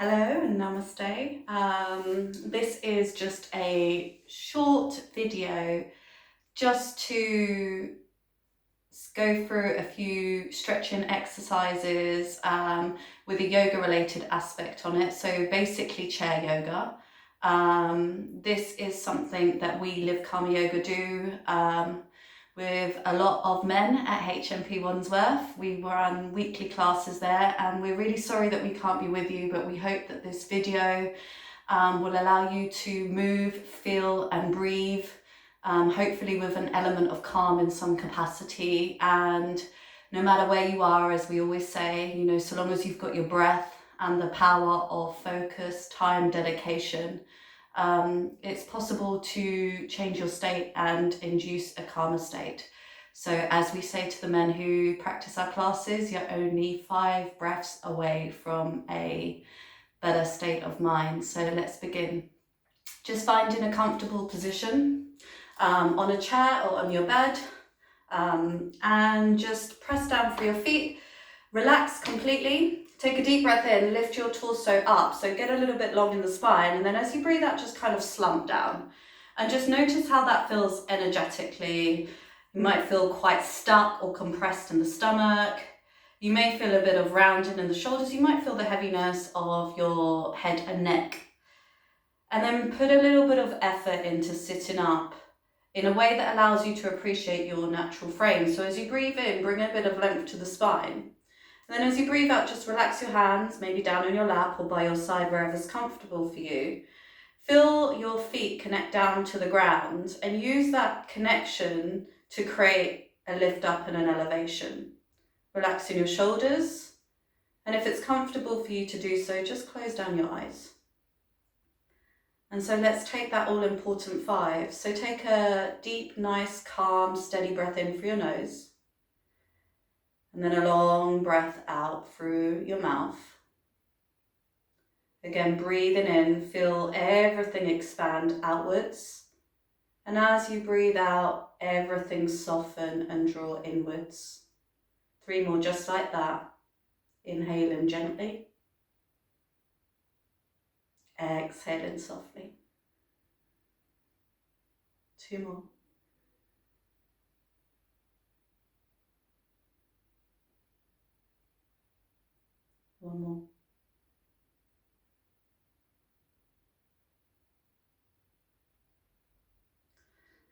Hello and namaste. This is just a short video just to go through a few stretching exercises with a yoga related aspect on it. So basically chair yoga. This is something that we Live Karma Yoga do with a lot of men at HMP Wandsworth. We run weekly classes there, and we're really sorry that we can't be with you, but we hope that this video will allow you to move, feel and breathe, hopefully with an element of calm in some capacity. And no matter where you are, as we always say, you know, so long as you've got your breath and the power of focus, time, dedication, it's possible to change your state and induce a calmer state. So as we say to the men who practice our classes, you're only 5 breaths away from a better state of mind. So let's begin. Just finding a comfortable position on a chair or on your bed, and just press down for your feet. Relax completely. Take a deep breath in, lift your torso up, so get a little bit long in the spine, and then as you breathe out, just kind of slump down. And just notice how that feels energetically. You might feel quite stuck or compressed in the stomach. You may feel a bit of rounding in the shoulders. You might feel the heaviness of your head and neck. And then put a little bit of effort into sitting up in a way that allows you to appreciate your natural frame. So as you breathe in, bring a bit of length to the spine. And then as you breathe out, just relax your hands, maybe down on your lap or by your side, wherever's comfortable for you. Feel your feet connect down to the ground and use that connection to create a lift up and an elevation. Relaxing your shoulders. And if it's comfortable for you to do so, just close down your eyes. And so let's take that all important 5. So take a deep, nice, calm, steady breath in through your nose. And then a long breath out through your mouth. Again, breathing in, feel everything expand outwards. And as you breathe out, everything soften and draw inwards. 3 more just like that. Inhaling gently. Exhaling softly. 2 more. One more.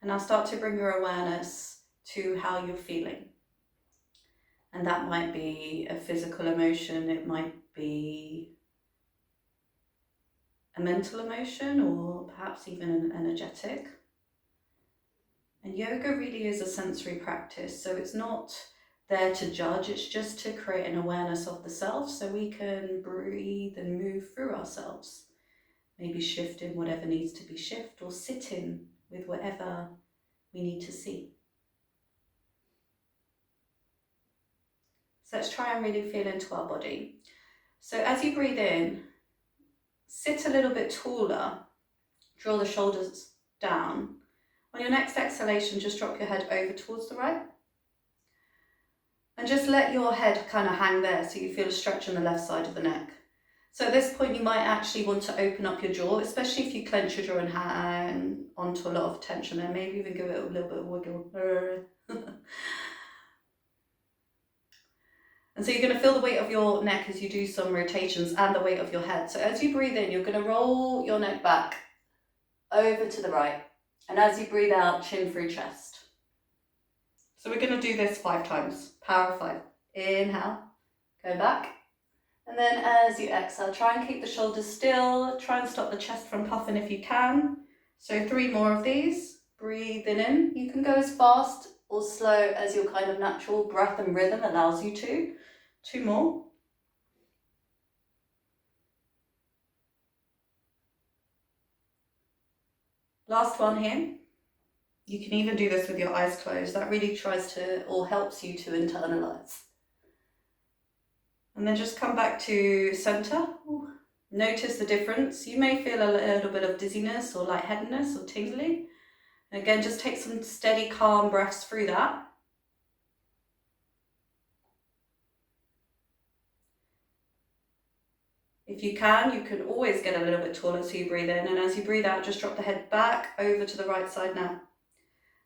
And now start to bring your awareness to how you're feeling. And that might be a physical emotion, it might be a mental emotion, or perhaps even an energetic. And yoga really is a sensory practice, so it's not there to judge, it's just to create an awareness of the self so we can breathe and move through ourselves. Maybe shifting whatever needs to be shifted, or sitting with whatever we need to see. So let's try and really feel into our body. So as you breathe in, sit a little bit taller, draw the shoulders down. On your next exhalation, just drop your head over towards the right. And just let your head kind of hang there so you feel a stretch on the left side of the neck. So at this point, you might actually want to open up your jaw, especially if you clench your jaw and hang onto a lot of tension there. Maybe even give it a little bit of wiggle. And so you're going to feel the weight of your neck as you do some rotations and the weight of your head. So as you breathe in, you're going to roll your neck back over to the right. And as you breathe out, chin through chest. So we're going to do this 5 times. Power of 5. Inhale, go back. And then as you exhale, try and keep the shoulders still. Try and stop the chest from puffing if you can. So 3 more of these. Breathing in. You can go as fast or slow as your kind of natural breath and rhythm allows you to. 2 more. Last one here. You can even do this with your eyes closed. That really tries to, or helps you to internalize. And then just come back to center. Ooh. Notice the difference. You may feel a little bit of dizziness or lightheadedness or tingling. Again, just take some steady, calm breaths through that. If you can always get a little bit taller so you breathe in, and as you breathe out, just drop the head back over to the right side now.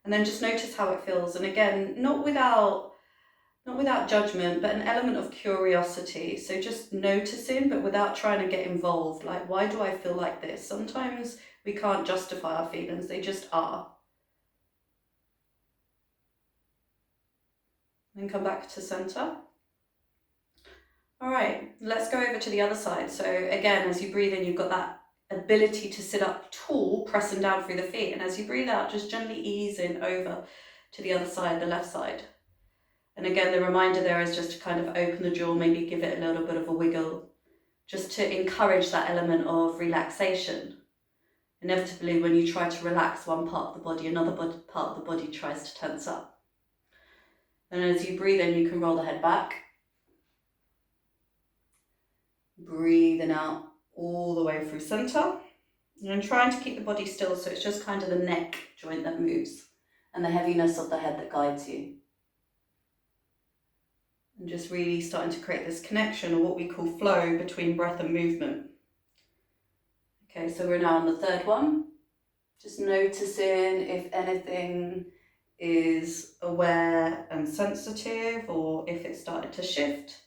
And then just notice how it feels. And again, not without judgment, but an element of curiosity. So just noticing, but without trying to get involved. Like, why do I feel like this? Sometimes we can't justify our feelings, they just are. Then come back to center. All right, let's go over to the other side. So again, as you breathe in, you've got that ability to sit up tall, pressing down through the feet. And as you breathe out, just gently easing over to the other side, the left side. And again, the reminder there is just to kind of open the jaw, maybe give it a little bit of a wiggle, just to encourage that element of relaxation. Inevitably, when you try to relax one part of the body, another part of the body tries to tense up. And as you breathe in, you can roll the head back. Breathing out all the way through center. And trying to keep the body still, so it's just kind of the neck joint that moves and the heaviness of the head that guides you. And just really starting to create this connection, or what we call flow, between breath and movement. Okay, so we're now on the third one. Just noticing if anything is aware and sensitive, or if it started to shift.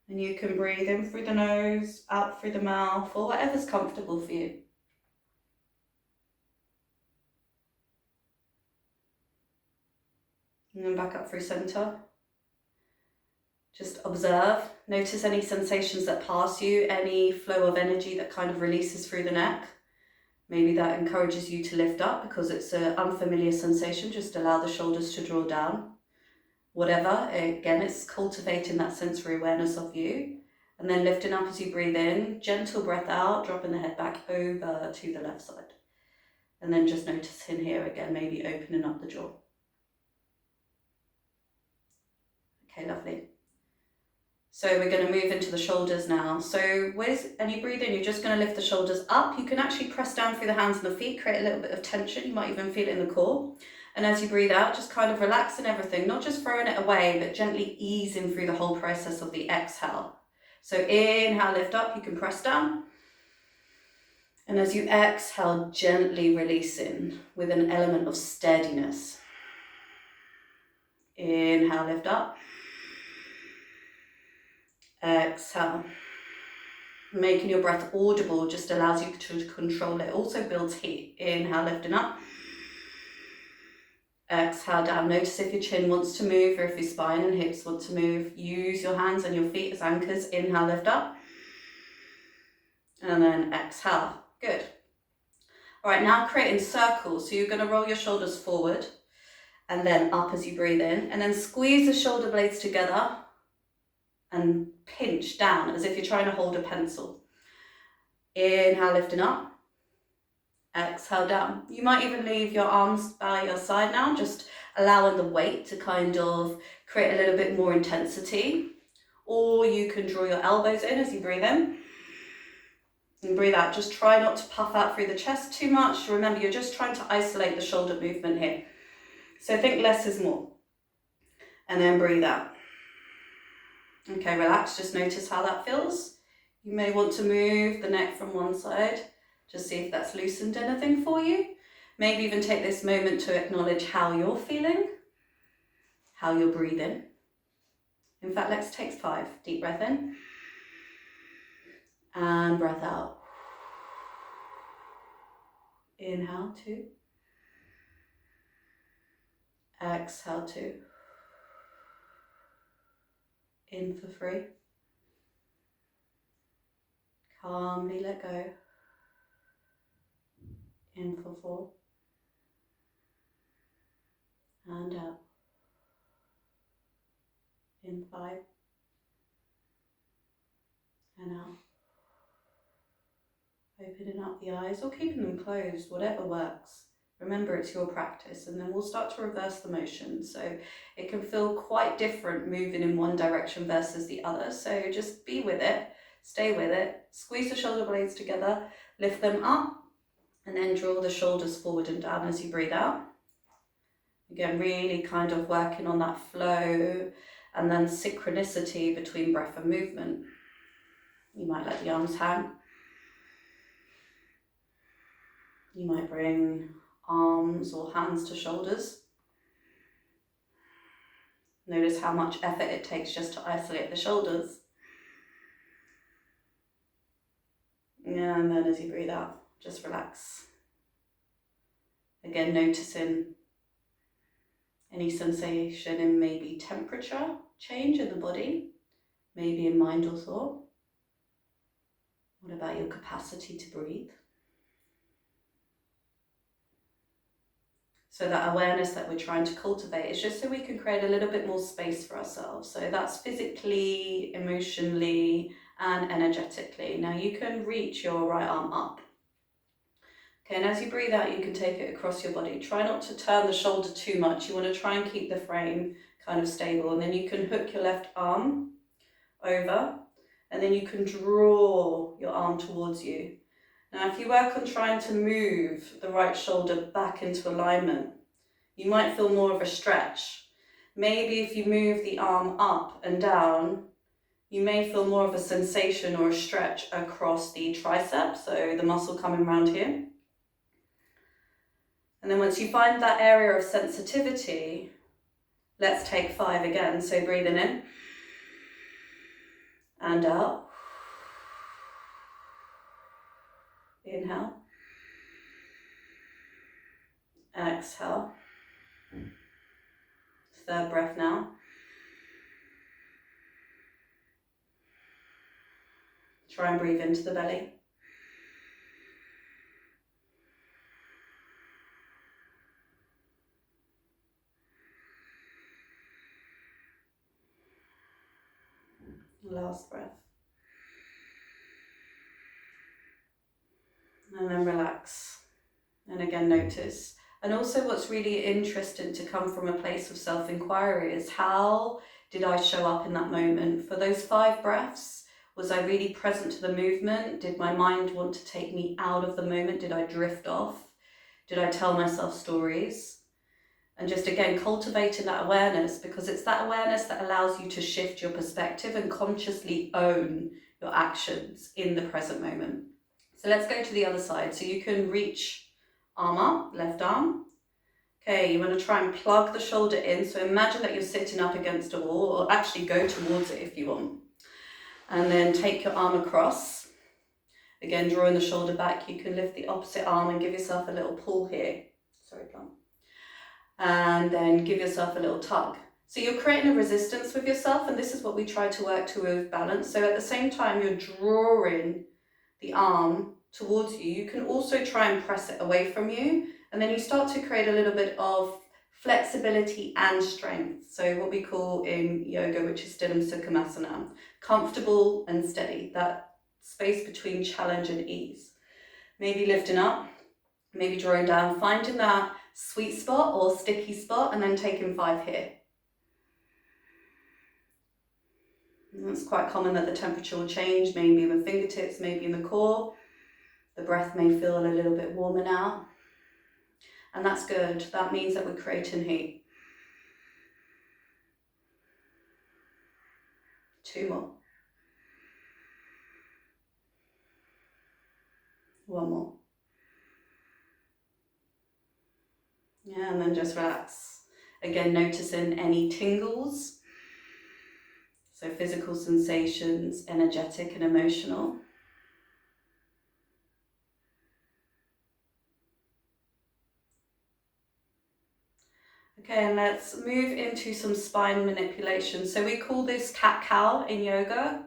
And you can breathe in through the nose, out through the mouth, or whatever's comfortable for you. And then back up through center. Just observe, notice any sensations that pass you, any flow of energy that kind of releases through the neck. Maybe that encourages you to lift up because it's an unfamiliar sensation. Just allow the shoulders to draw down. Whatever, again, it's cultivating that sensory awareness of you. And then lifting up as you breathe in, gentle breath out, dropping the head back over to the left side. And then just noticing here again, maybe opening up the jaw. Okay, lovely. So we're going to move into the shoulders now. So and you breathe in, you're just going to lift the shoulders up. You can actually press down through the hands and the feet, create a little bit of tension. You might even feel it in the core. And as you breathe out, just kind of relaxing everything, not just throwing it away, but gently easing through the whole process of the exhale. So inhale, lift up, you can press down. And as you exhale, gently releasing with an element of steadiness. Inhale, lift up. Exhale. Making your breath audible just allows you to control it. Also builds heat. Inhale, lifting up. Exhale down. Notice if your chin wants to move or if your spine and hips want to move. Use your hands and your feet as anchors. Inhale, lift up. And then exhale. Good. All right, now creating circles. So you're going to roll your shoulders forward and then up as you breathe in. And then squeeze the shoulder blades together and pinch down as if you're trying to hold a pencil. Inhale, lifting up. Exhale down. You might even leave your arms by your side now, just allowing the weight to kind of create a little bit more intensity. Or you can draw your elbows in as you breathe in. And breathe out. Just try not to puff out through the chest too much. Remember, you're just trying to isolate the shoulder movement here. So think less is more. And then breathe out. Okay, relax. Just notice how that feels. You may want to move the neck from one side. Just see if that's loosened anything for you. Maybe even take this moment to acknowledge how you're feeling, how you're breathing. In fact, let's take 5. Deep breath in. And breath out. Inhale, 2. Exhale, 2. In for 3. Calmly let go. In for 4. And out. In 5. And out. Opening up the eyes or keeping them closed, whatever works. Remember, it's your practice, and then we'll start to reverse the motion. So it can feel quite different moving in one direction versus the other. So just be with it, stay with it, squeeze the shoulder blades together, lift them up, and then draw the shoulders forward and down as you breathe out. Again, really kind of working on that flow and then synchronicity between breath and movement. You might let the arms hang. You might bring arms or hands to shoulders. Notice how much effort it takes just to isolate the shoulders. Yeah, and then as you breathe out, just relax. Again, noticing any sensation in maybe temperature change in the body, maybe in mind or thought. What about your capacity to breathe? So that awareness that we're trying to cultivate is just so we can create a little bit more space for ourselves. So that's physically, emotionally, and energetically. Now you can reach your right arm up. Okay, and as you breathe out, you can take it across your body. Try not to turn the shoulder too much. You want to try and keep the frame kind of stable. And then you can hook your left arm over, and then you can draw your arm towards you. Now, if you work on trying to move the right shoulder back into alignment, you might feel more of a stretch. Maybe if you move the arm up and down, you may feel more of a sensation or a stretch across the tricep, so the muscle coming around here. And then once you find that area of sensitivity, let's take 5 again. So breathing in and out. Inhale. Exhale. 3rd breath now. Try and breathe into the belly. Last breath. And then relax. And again, notice. And also what's really interesting to come from a place of self-inquiry is how did I show up in that moment? For those 5 breaths, was I really present to the movement? Did my mind want to take me out of the moment? Did I drift off? Did I tell myself stories? And just again, cultivating that awareness, because it's that awareness that allows you to shift your perspective and consciously own your actions in the present moment. So let's go to the other side. So you can reach arm up, left arm. Okay, you want to try and plug the shoulder in. So imagine that you're sitting up against a wall, or actually go towards it if you want. And then take your arm across. Again, drawing the shoulder back. You can lift the opposite arm and give yourself a little pull here. Sorry, plum. And then give yourself a little tug. So you're creating a resistance with yourself, and this is what we try to work to with balance. So at the same time, you're drawing the arm towards you. You can also try and press it away from you, and then you start to create a little bit of flexibility and strength. So what we call in yoga, which is Sthira Sukhamasana, comfortable and steady, that space between challenge and ease. Maybe lifting up, maybe drawing down, finding that sweet spot or sticky spot, and then taking 5 here. And it's quite common that the temperature will change, maybe in the fingertips, maybe in the core. The breath may feel a little bit warmer now. And that's good. That means that we're creating heat. 2 more. 1 more. Yeah, and then just relax. Again, noticing any tingles. So physical sensations, energetic and emotional. Okay, and let's move into some spine manipulation. So we call this cat-cow in yoga.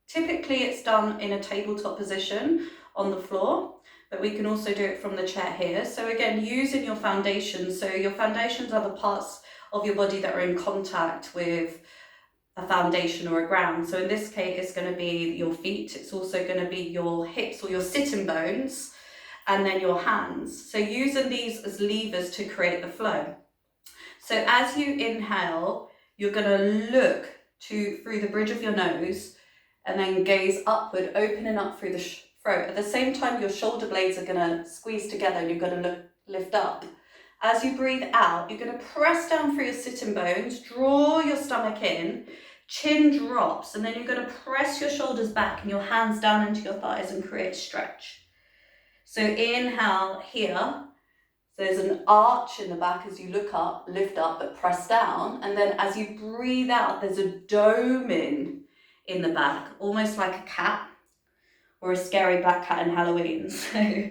Typically it's done in a tabletop position on the floor, but we can also do it from the chair here. So again, using your foundations. So your foundations are the parts of your body that are in contact with a foundation or a ground. So in this case, it's going to be your feet. It's also going to be your hips or your sitting bones, and then your hands. So using these as levers to create the flow. So as you inhale, you're going to look through the bridge of your nose and then gaze upward, opening up through the throat. At the same time, your shoulder blades are going to squeeze together and you're going to lift up. As you breathe out, you're going to press down through your sitting bones, draw your stomach in, chin drops, and then you're going to press your shoulders back and your hands down into your thighs and create stretch. So inhale here. There's an arch in the back as you look up, lift up, but press down. And then as you breathe out, there's a dome in the back, almost like a cat or a scary black cat in Halloween. So,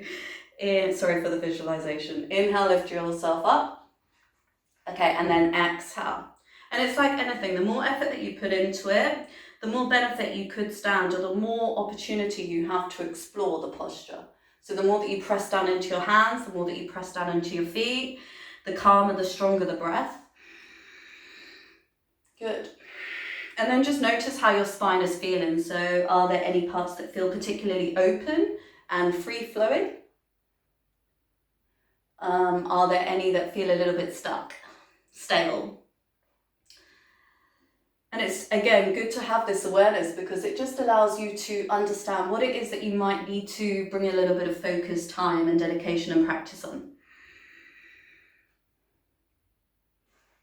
sorry for the visualization. Inhale, lift yourself up. Okay, and then exhale. And it's like anything, the more effort that you put into it, the more benefit you could stand, or the more opportunity you have to explore the posture. So the more that you press down into your hands, the more that you press down into your feet, the calmer, the stronger the breath. Good. And then just notice how your spine is feeling. So are there any parts that feel particularly open and free-flowing? Are there any that feel a little bit stuck, stale? And it's, again, good to have this awareness because it just allows you to understand what it is that you might need to bring a little bit of focus, time and dedication and practice on.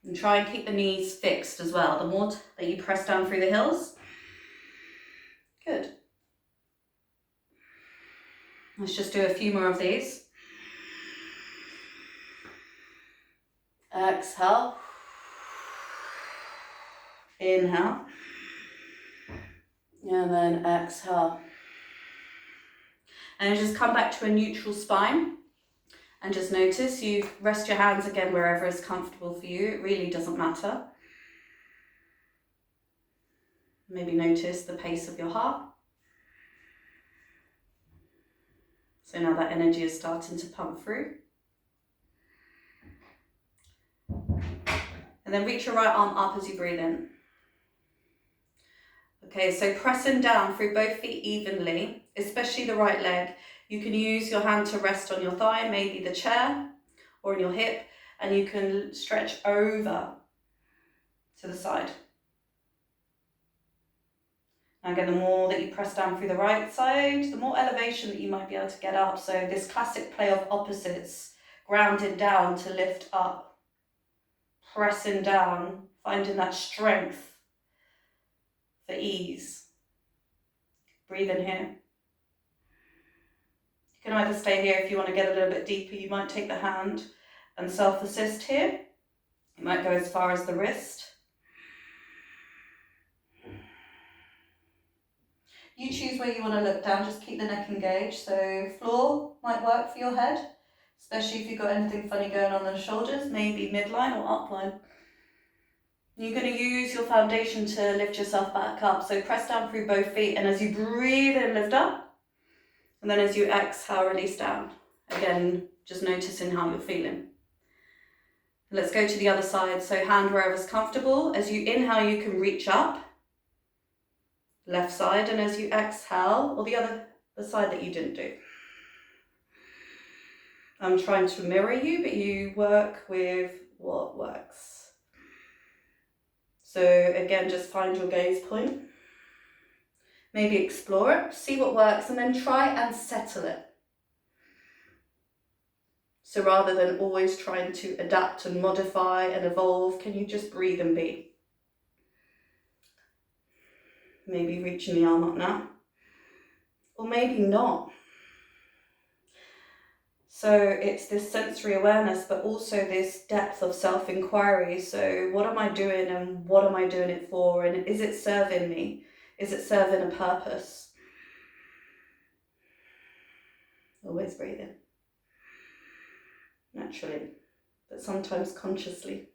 And try and keep the knees fixed as well. The more that you press down through the heels. Good. Let's just do a few more of these. Exhale. Inhale. And then exhale. And just come back to a neutral spine. And just notice, you rest your hands again wherever is comfortable for you. It really doesn't matter. Maybe notice the pace of your heart. So now that energy is starting to pump through. And then reach your right arm up as you breathe in. Okay, so pressing down through both feet evenly, especially the right leg. You can use your hand to rest on your thigh, maybe the chair or in your hip, and you can stretch over to the side. And again, the more that you press down through the right side, the more elevation that you might be able to get up. So this classic play of opposites, grounded down to lift up, pressing down, finding that strength for ease. Breathe in here. You can either stay here if you want to get a little bit deeper. You might take the hand and self-assist here. You might go as far as the wrist. You choose where you want to look down, just keep the neck engaged. So floor might work for your head, especially if you've got anything funny going on in the shoulders, maybe midline or upline. You're going to use your foundation to lift yourself back up. So press down through both feet, and as you breathe in, lift up. And then as you exhale, release down. Again, just noticing how you're feeling. Let's go to the other side. So hand wherever's comfortable. As you inhale, you can reach up. Left side. And as you exhale, or the side that you didn't do. I'm trying to mirror you, but you work with what works. So again, just find your gaze point. Maybe explore it, see what works, and then try and settle it. So rather than always trying to adapt and modify and evolve, can you just breathe and be? Maybe reaching the arm up now. Or maybe not. So it's this sensory awareness, but also this depth of self-inquiry. So what am I doing and what am I doing it for? And is it serving me? Is it serving a purpose? Always breathing. Naturally, but sometimes consciously.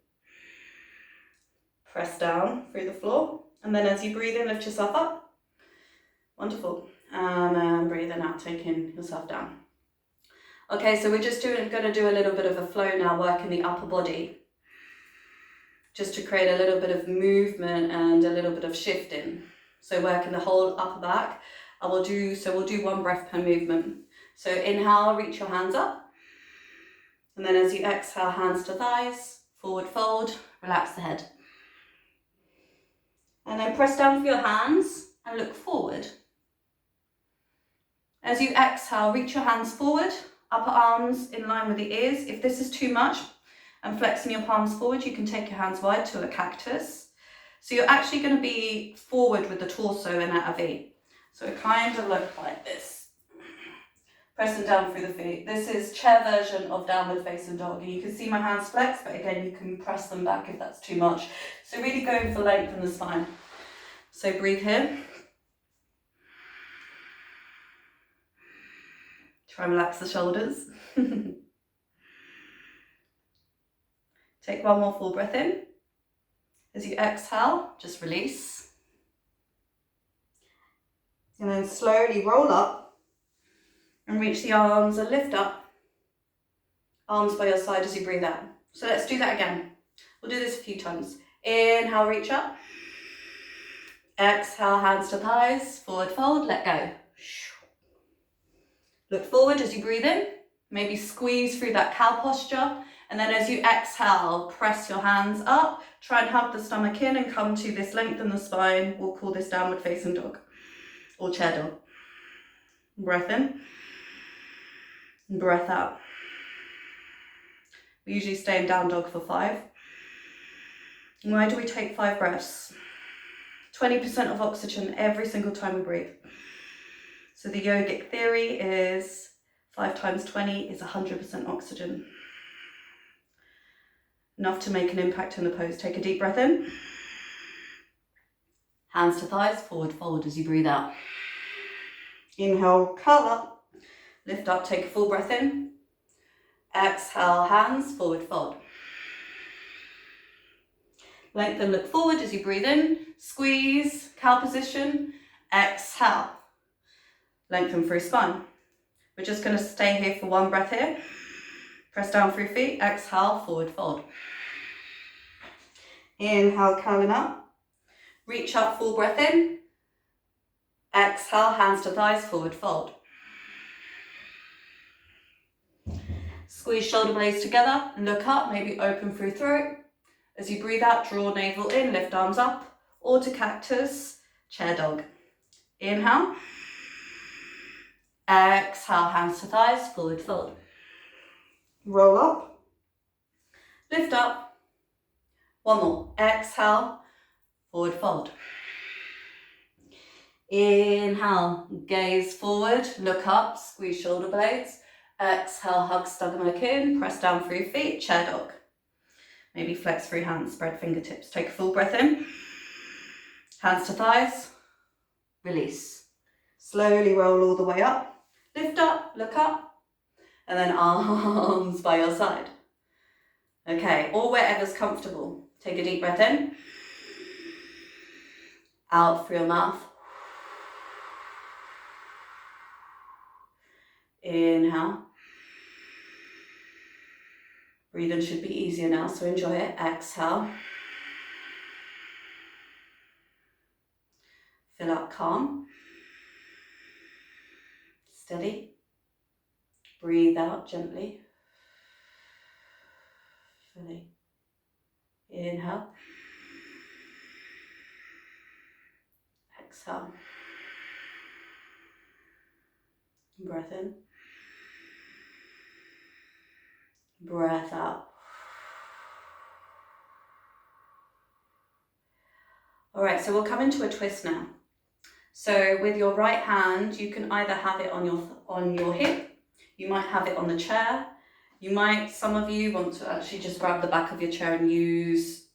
Press down through the floor. And then as you breathe in, lift yourself up. Wonderful. And then breathing out, taking yourself down. Okay, so we're just going to do a little bit of a flow now, working the upper body. Just to create a little bit of movement and a little bit of shifting. So working the whole upper back. We'll do one breath per movement. So inhale, reach your hands up. And then as you exhale, hands to thighs, forward fold, relax the head. And then press down for your hands and look forward. As you exhale, reach your hands forward, upper arms in line with the ears. If this is too much, and flexing your palms forward. You can take your hands wide to a cactus. So you're actually going to be forward with the torso and at a V. So it kind of looks like this. Pressing down through the feet. This is chair version of downward facing dog. And you can see my hands flex, but again, you can press them back if that's too much. So really going for length in the spine. So breathe here. Try and relax the shoulders. Take one more full breath in. As you exhale, just release. And then slowly roll up and reach the arms and lift up. Arms by your side as you breathe out. So let's do that again. We'll do this a few times. Inhale, reach up. Exhale, hands to thighs, forward fold, let go. Look forward as you breathe in. Maybe squeeze through that cow posture. And then as you exhale, press your hands up. Try and hug the stomach in and come to this length in the spine. We'll call this downward facing dog or chair dog. Breath in. Breath out. We usually stay in down dog for 5. Why do we take 5 breaths? 20% of oxygen every single time we breathe. So the yogic theory is 5 times 20 is 100% oxygen. Enough to make an impact in the pose. Take a deep breath in. Hands to thighs, forward fold as you breathe out. Inhale, curl up. Lift up, take a full breath in. Exhale, hands, forward fold. Lengthen, look forward as you breathe in. Squeeze, cow position. Exhale. Lengthen through spine. We're just going to stay here for one breath here. Press down through feet. Exhale, forward fold. Inhale, curling up. Reach up, full breath in. Exhale, hands to thighs, forward fold. Squeeze shoulder blades together, look up, maybe open through throat. As you breathe out, draw navel in, lift arms up, or to cactus, chair dog. Inhale. Exhale, hands to thighs, forward fold. Roll up. Lift up. One more. Exhale, forward fold. Inhale, gaze forward, look up, squeeze shoulder blades. Exhale, hug stomach in, press down through feet, chair dog. Maybe flex through hands, spread fingertips. Take a full breath in. Hands to thighs, release. Slowly roll all the way up. Lift up, look up, and then arms by your side. Okay, or wherever's comfortable. Take a deep breath in. Out through your mouth. Inhale. Breathing should be easier now, so enjoy it. Exhale. Fill up calm. Steady. Breathe out gently. Fully. Inhale. Exhale. Breath in. Breath out. All right, so we'll come into a twist now. So with your right hand, you can either have it on your hip, you might have it on the chair, you might, some of you want to actually just grab the back of your chair and use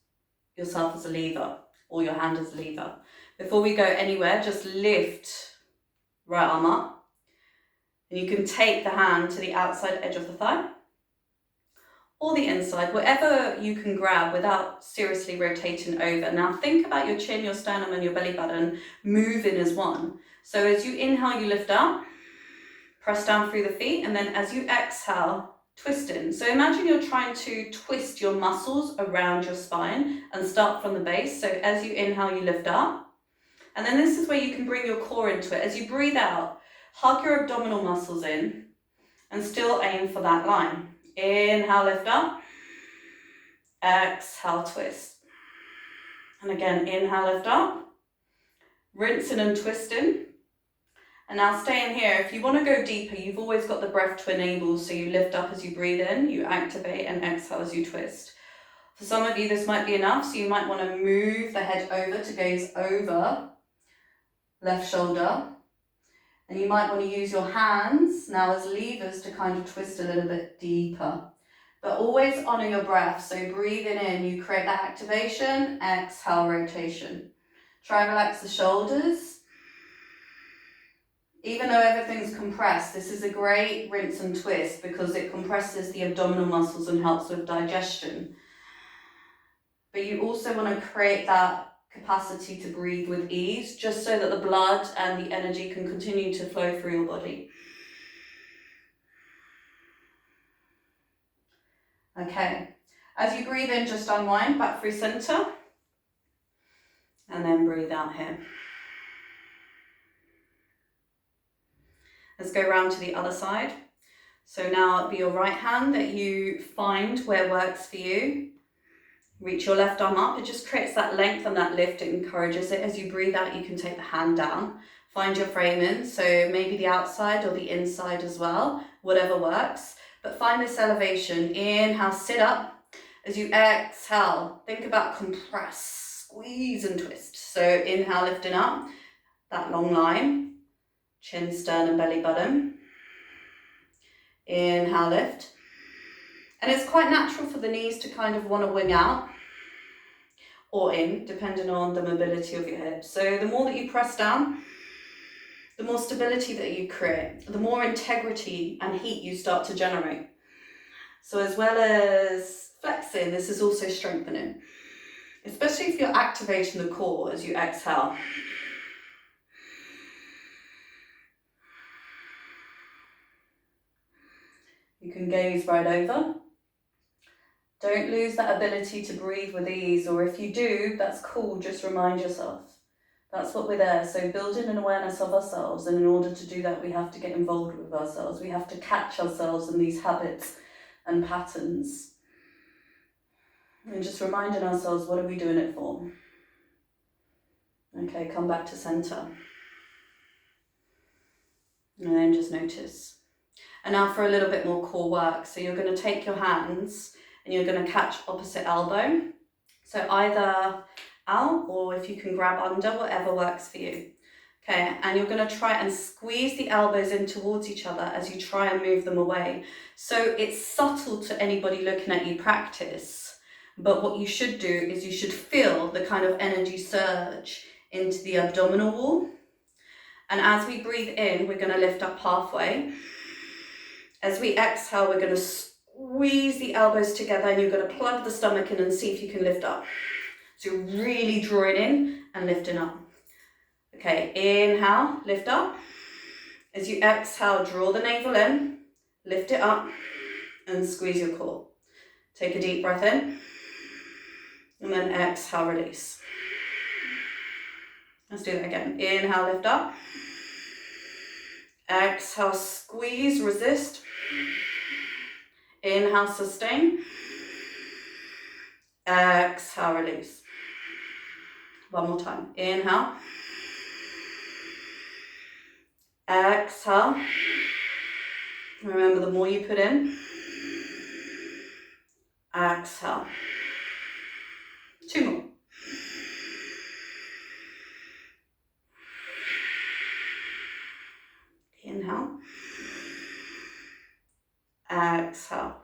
yourself as a lever or your hand as a lever. Before we go anywhere, just lift right arm up and you can take the hand to the outside edge of the thigh or the inside, wherever you can grab without seriously rotating over. Now think about your chin, your sternum and your belly button moving as one. So as you inhale, you lift up, press down through the feet, and then as you exhale, twist in. So imagine you're trying to twist your muscles around your spine and start from the base. So as you inhale, you lift up. And then this is where you can bring your core into it. As you breathe out, hug your abdominal muscles in and still aim for that line. Inhale, lift up. Exhale, twist. And again, inhale, lift up. Rinsing and twisting. And now staying here. If you want to go deeper, you've always got the breath to enable, so you lift up as you breathe in, you activate, and exhale as you twist. For some of you, this might be enough, so you might want to move the head over to gaze over left shoulder. And you might want to use your hands now as levers to kind of twist a little bit deeper. But always honour your breath. So breathing in, you create that activation, exhale, rotation. Try and relax the shoulders. Even though everything's compressed, this is a great rinse and twist because it compresses the abdominal muscles and helps with digestion. But you also want to create that capacity to breathe with ease, just so that the blood and the energy can continue to flow through your body. Okay, as you breathe in, just unwind back through center, and then breathe out here. Let's go around to the other side. So now it'll be your right hand that you find where works for you. Reach your left arm up. It just creates that length and that lift. It encourages it. As you breathe out, you can take the hand down. Find your framing, so maybe the outside or the inside as well, whatever works. But find this elevation. Inhale, sit up. As you exhale, think about compress, squeeze and twist. So inhale, lifting up, that long line. Chin, sternum, belly button. Inhale, lift. And it's quite natural for the knees to kind of want to wing out or in, depending on the mobility of your hips. So the more that you press down, the more stability that you create, the more integrity and heat you start to generate. So as well as flexing, this is also strengthening, especially if you're activating the core as you exhale. You can gaze right over. Don't lose that ability to breathe with ease, or if you do, that's cool, just remind yourself. That's what we're there. So building an awareness of ourselves, and in order to do that, we have to get involved with ourselves. We have to catch ourselves in these habits and patterns. And just reminding ourselves, what are we doing it for? Okay, come back to center. And then just notice. And now for a little bit more core work. So you're going to take your hands and you're going to catch opposite elbow. So either out, or if you can grab under, whatever works for you. Okay, and you're going to try and squeeze the elbows in towards each other as you try and move them away. So it's subtle to anybody looking at you practice, but what you should do is you should feel the kind of energy surge into the abdominal wall. And as we breathe in, we're going to lift up halfway. As we exhale, we're going to squeeze the elbows together and you're going to plug the stomach in and see if you can lift up. So you're really drawing in and lifting up. Okay, inhale, lift up. As you exhale, draw the navel in, lift it up and squeeze your core. Take a deep breath in and then exhale, release. Let's do that again. Inhale, lift up. Exhale, squeeze, resist. Inhale, sustain. Exhale, release. One more time. Inhale. Exhale. Remember, the more you put in, exhale. Two more. Inhale. Exhale.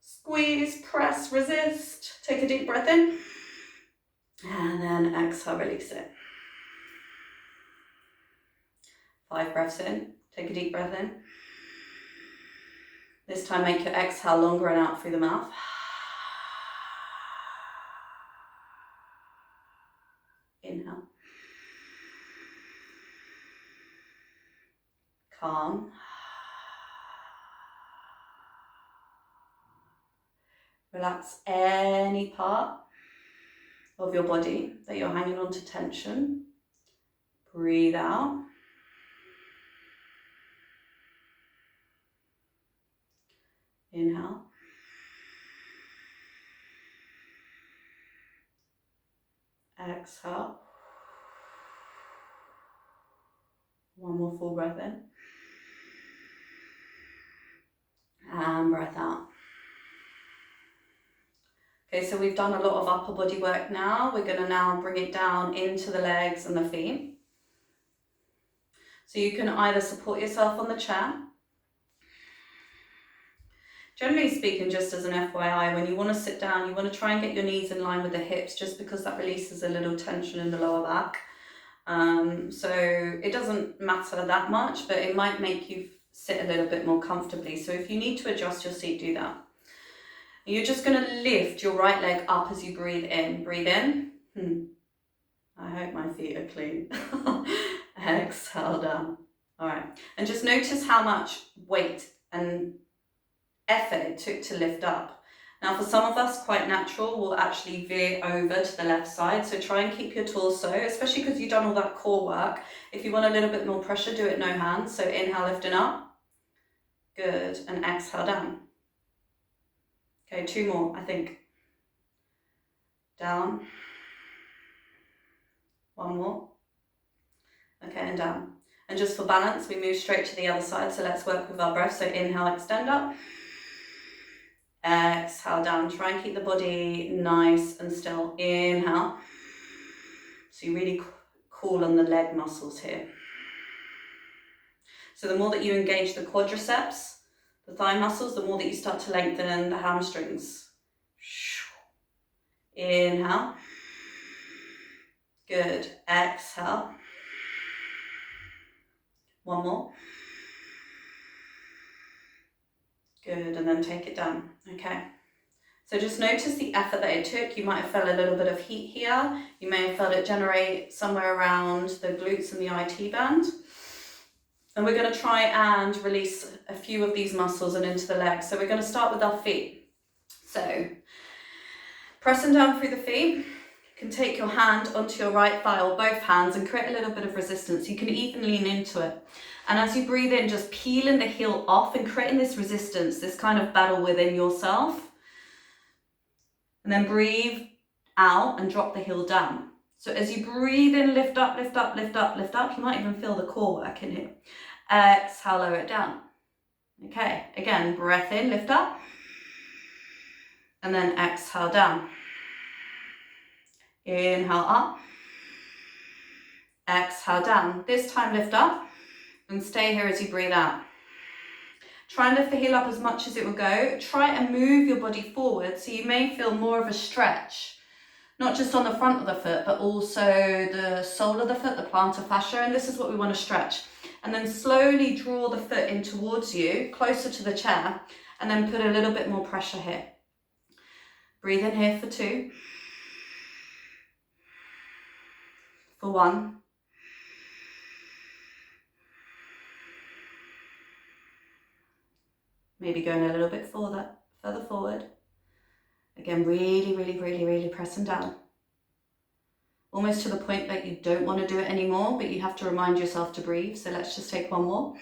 Squeeze, press, resist. Take a deep breath in. And then exhale, release it. 5 breaths in. Take a deep breath in. This time make your exhale longer and out through the mouth. Inhale. Calm. Relax any part of your body that you're hanging on to tension. Breathe out. Inhale. Exhale. One more full breath in. And breath out. Okay, so we've done a lot of upper body work now. We're going to now bring it down into the legs and the feet. So you can either support yourself on the chair. Generally speaking, just as an FYI, when you want to sit down, you want to try and get your knees in line with the hips, just because that releases a little tension in the lower back. So it doesn't matter that much, but it might make you sit a little bit more comfortably. So if you need to adjust your seat, do that. You're just going to lift your right leg up as you breathe in. Breathe in. I hope my feet are clean. Exhale down. All right. And just notice how much weight and effort it took to lift up. Now, for some of us, quite natural, we'll actually veer over to the left side. So try and keep your torso, especially because you've done all that core work. If you want a little bit more pressure, do it no hands. So inhale, lifting up. Good. And exhale down. Okay, 2 more, I think. Down. 1 more. Okay, and down. And just for balance, we move straight to the other side. So let's work with our breath. So inhale, extend up. Exhale down. Try and keep the body nice and still. Inhale. So you really cool on the leg muscles here. So the more that you engage the quadriceps, the thigh muscles, the more that you start to lengthen the hamstrings. Inhale. Good. Exhale. 1 more. Good. And then take it down. Okay. So just notice the effort that it took. You might have felt a little bit of heat here. You may have felt it generate somewhere around the glutes and the IT band. And we're going to try and release a few of these muscles and into the legs. So we're going to start with our feet. So pressing down through the feet. You can take your hand onto your right thigh or both hands and create a little bit of resistance. You can even lean into it. And as you breathe in, just peeling the heel off and creating this resistance, this kind of battle within yourself. And then breathe out and drop the heel down. So as you breathe in, lift up, lift up, lift up, lift up. You might even feel the core work in here. Exhale, lower it down. Okay, again, breath in, lift up. And then exhale down. Inhale up. Exhale down. This time lift up and stay here as you breathe out. Try and lift the heel up as much as it will go. Try and move your body forward so you may feel more of a stretch. Not just on the front of the foot, but also the sole of the foot, the plantar fascia, and this is what we want to stretch. And then slowly draw the foot in towards you, closer to the chair, and then put a little bit more pressure here. Breathe in here for 2. For 1. Maybe going a little bit further forward. Again, really, really, really, really pressing down. Almost to the point that you don't want to do it anymore, but you have to remind yourself to breathe. So let's just take 1 more.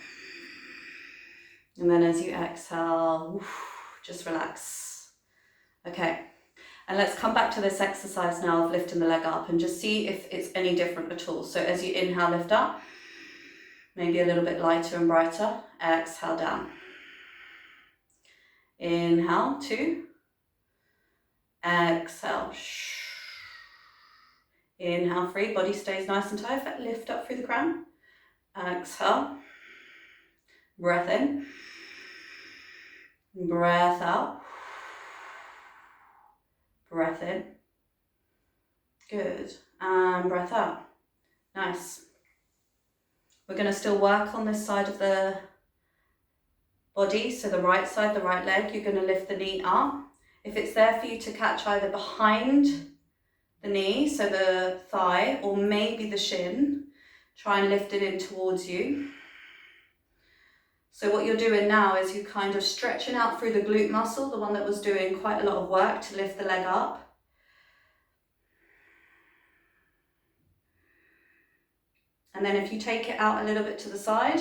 And then as you exhale, just relax. Okay. And let's come back to this exercise now of lifting the leg up and just see if it's any different at all. So as you inhale, lift up. Maybe a little bit lighter and brighter. Exhale down. Inhale, 2. Exhale. Inhale, 3. Body stays nice and tight. Lift up through the crown. Exhale. Breath in. Breath out. Breath in. Good. And breath out. Nice. We're going to still work on this side of the body. So the right side, the right leg, you're going to lift the knee up. If it's there for you to catch either behind the knee, so the thigh, or maybe the shin, try and lift it in towards you. So what you're doing now is you're kind of stretching out through the glute muscle, the one that was doing quite a lot of work to lift the leg up. And then if you take it out a little bit to the side,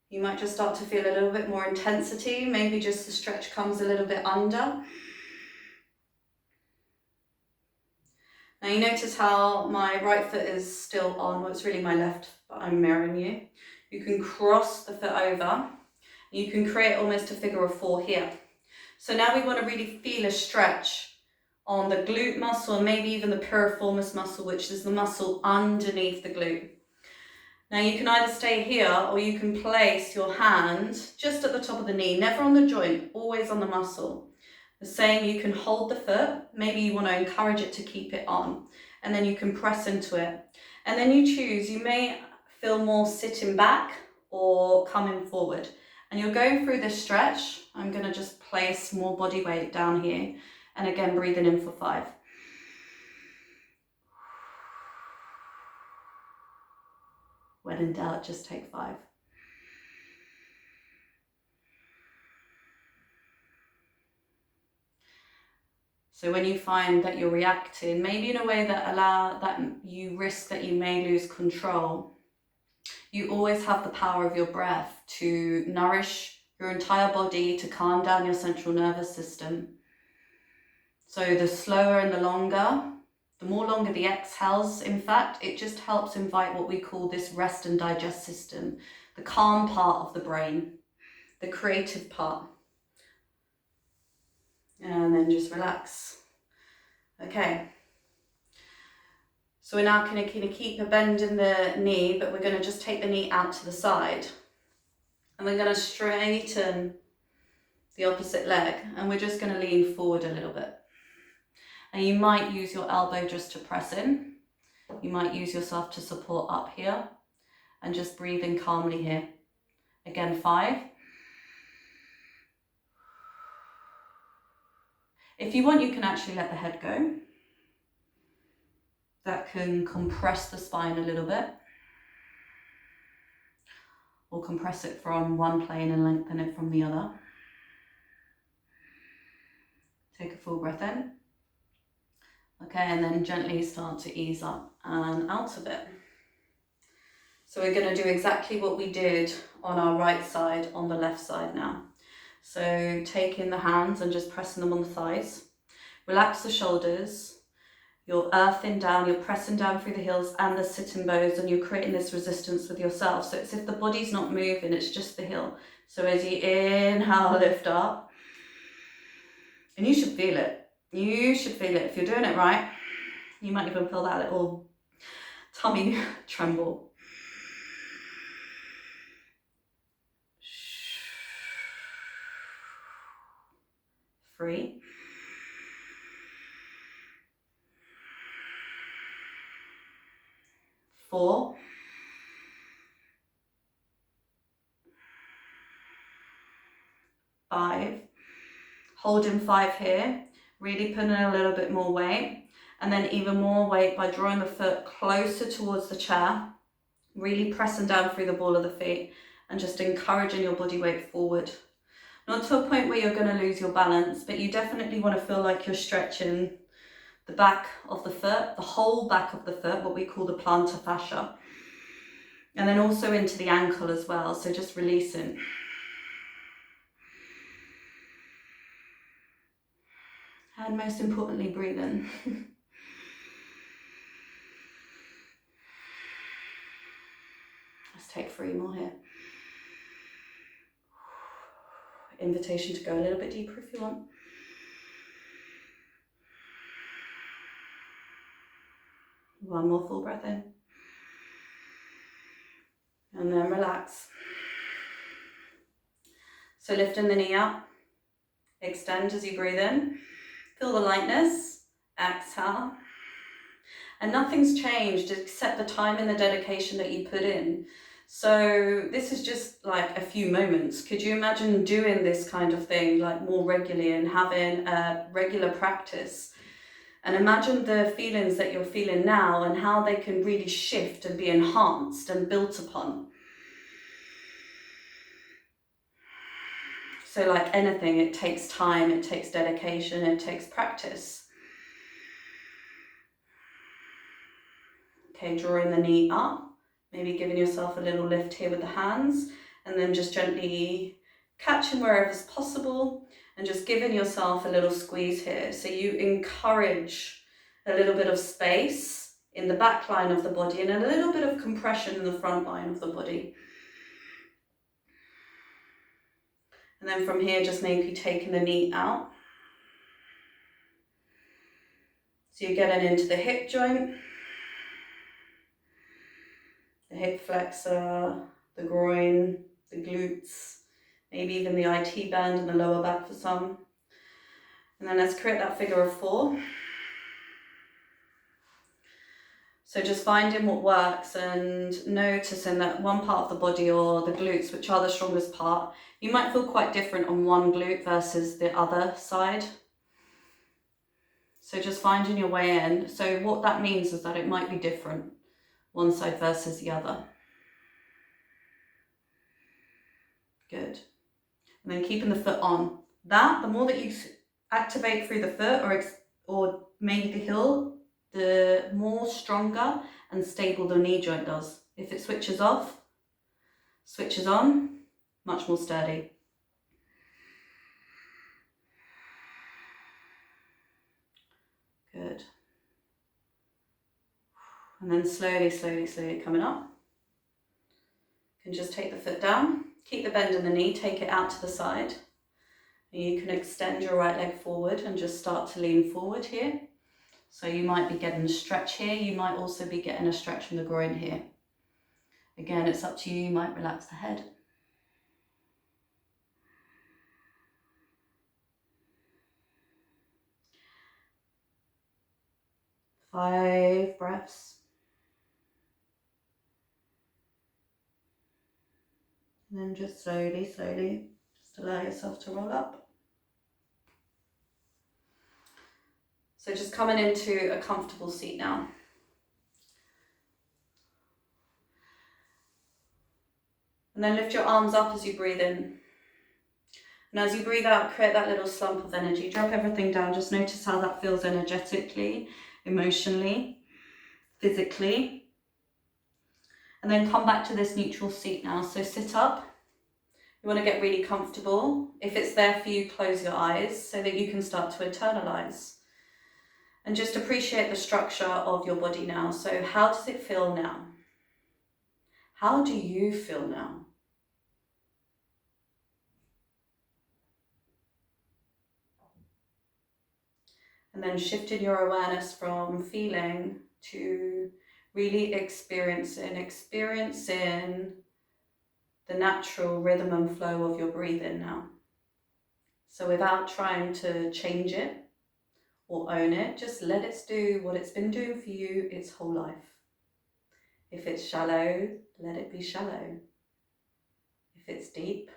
you might just start to feel a little bit more intensity. Maybe just the stretch comes a little bit under. Now you notice how my right foot is still on, well it's really my left, but I'm mirroring you. You can cross the foot over. You can create almost a figure of 4 here. So now we want to really feel a stretch on the glute muscle and maybe even the piriformis muscle, which is the muscle underneath the glute. Now you can either stay here or you can place your hand just at the top of the knee, never on the joint, always on the muscle. The same, you can hold the foot, maybe you want to encourage it to keep it on, and then you can press into it. And then you choose, you may feel more sitting back or coming forward. And you're going through this stretch. I'm going to just place more body weight down here. And again, breathing in for 5. When in doubt, just take 5. So when you find that you're reacting, maybe in a way that you risk that you may lose control, you always have the power of your breath to nourish your entire body, to calm down your central nervous system. So the slower and the more longer the exhales, in fact, it just helps invite what we call this rest and digest system, the calm part of the brain, the creative part. And then just relax. Okay. So we're now going to keep a bend in the knee, but we're going to just take the knee out to the side. And we're going to straighten the opposite leg. And we're just going to lean forward a little bit. And you might use your elbow just to press in. You might use yourself to support up here. And just breathe in calmly here. Again, 5. If you want, you can actually let the head go. That can compress the spine a little bit. Or compress it from one plane and lengthen it from the other. Take a full breath in. Okay, and then gently start to ease up and out of it. So we're going to do exactly what we did on our right side on the left side now. So taking the hands and just pressing them on the thighs. Relax the shoulders. You're earthing down, you're pressing down through the heels and the sitting bones, and you're creating this resistance with yourself. So it's if the body's not moving, it's just the heel. So as you inhale, lift up. And you should feel it. You should feel it. If you're doing it right, you might even feel that little tummy tremble. 3. 4. 5. Holding 5 here, really putting in a little bit more weight, and then even more weight by drawing the foot closer towards the chair, really pressing down through the ball of the feet and just encouraging your body weight forward. Not to a point where you're going to lose your balance, but you definitely want to feel like you're stretching the back of the foot, the whole back of the foot, what we call the plantar fascia. And then also into the ankle as well, so just releasing. And most importantly, breathe in. Let's take 3 more here. Invitation to go a little bit deeper if you want. One more full breath in. And then relax. So lifting the knee up. Extend as you breathe in. Feel the lightness. Exhale. And nothing's changed except the time and the dedication that you put in. So this is just like a few moments. Could you imagine doing this kind of thing like more regularly and having a regular practice? And imagine the feelings that you're feeling now and how they can really shift and be enhanced and built upon. So like anything, it takes time, it takes dedication, it takes practice. Okay, drawing the knee up. Maybe giving yourself a little lift here with the hands, and then just gently catching wherever is possible and just giving yourself a little squeeze here. So you encourage a little bit of space in the back line of the body and a little bit of compression in the front line of the body. And then from here, just maybe taking the knee out. So you're getting into the hip joint, the hip flexor, the groin, the glutes, maybe even the IT band and the lower back for some. And then let's create that figure of 4. So just finding what works and noticing that one part of the body, or the glutes, which are the strongest part, you might feel quite different on one glute versus the other side. So just finding your way in. So what that means is that it might be different, one side versus the other. Good. And then keeping the foot on. The more that you activate through the foot or maybe the heel, the more stronger and stable the knee joint does. If it switches off, switches on, much more sturdy. Good. And then slowly, slowly, slowly coming up. You can just take the foot down, keep the bend in the knee, take it out to the side. And you can extend your right leg forward and just start to lean forward here. So you might be getting a stretch here. You might also be getting a stretch in the groin here. Again, it's up to you. You might relax the head. Five breaths. And then just slowly, slowly, just allow yourself to roll up. So just coming into a comfortable seat now. And then lift your arms up as you breathe in. And as you breathe out, create that little slump of energy. Drop everything down. Just notice how that feels energetically, emotionally, physically. And then come back to this neutral seat now. So sit up. You want to get really comfortable. If it's there for you, close your eyes so that you can start to internalize. And just appreciate the structure of your body now. So how does it feel now? How do you feel now? And then shifting your awareness from feeling to really experiencing the natural rhythm and flow of your breathing now. So without trying to change it or own it, just let it do what it's been doing for you its whole life. If it's shallow, let it be shallow. If it's deep,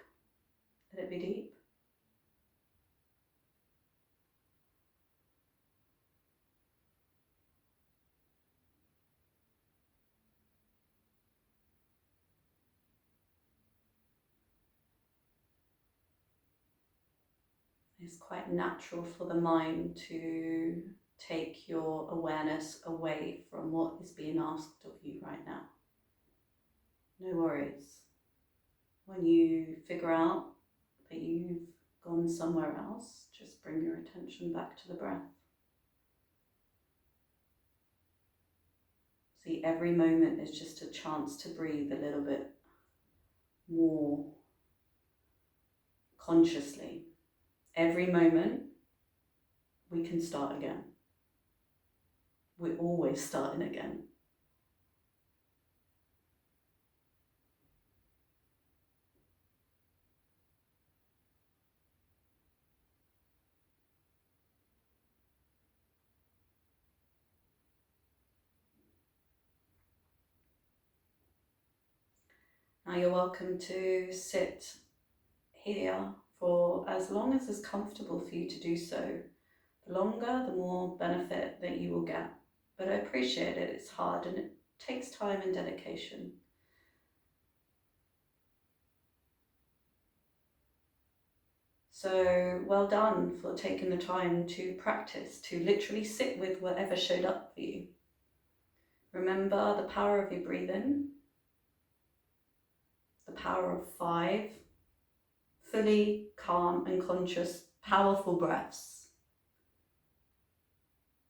let it be deep. It's quite natural for the mind to take your awareness away from what is being asked of you right now. No worries. When you figure out that you've gone somewhere else, just bring your attention back to the breath. See, every moment is just a chance to breathe a little bit more consciously. Every moment, we can start again. We're always starting again. Now you're welcome to sit here for as long as it's comfortable for you to do so. The longer, the more benefit that you will get. But I appreciate it, it's hard and it takes time and dedication. So well done for taking the time to practice, to literally sit with whatever showed up for you. Remember the power of your breathing, the power of 5 fully calm and conscious, powerful breaths.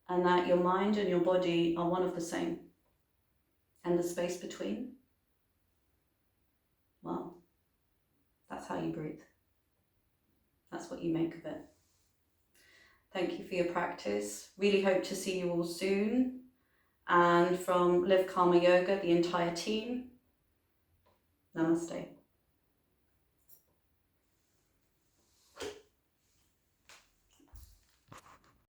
and that your mind and your body are one of the same. And the space between, well, that's how you breathe. That's what you make of it. Thank you for your practice. Really hope to see you all soon. And from Live Karma Yoga, the entire team, namaste.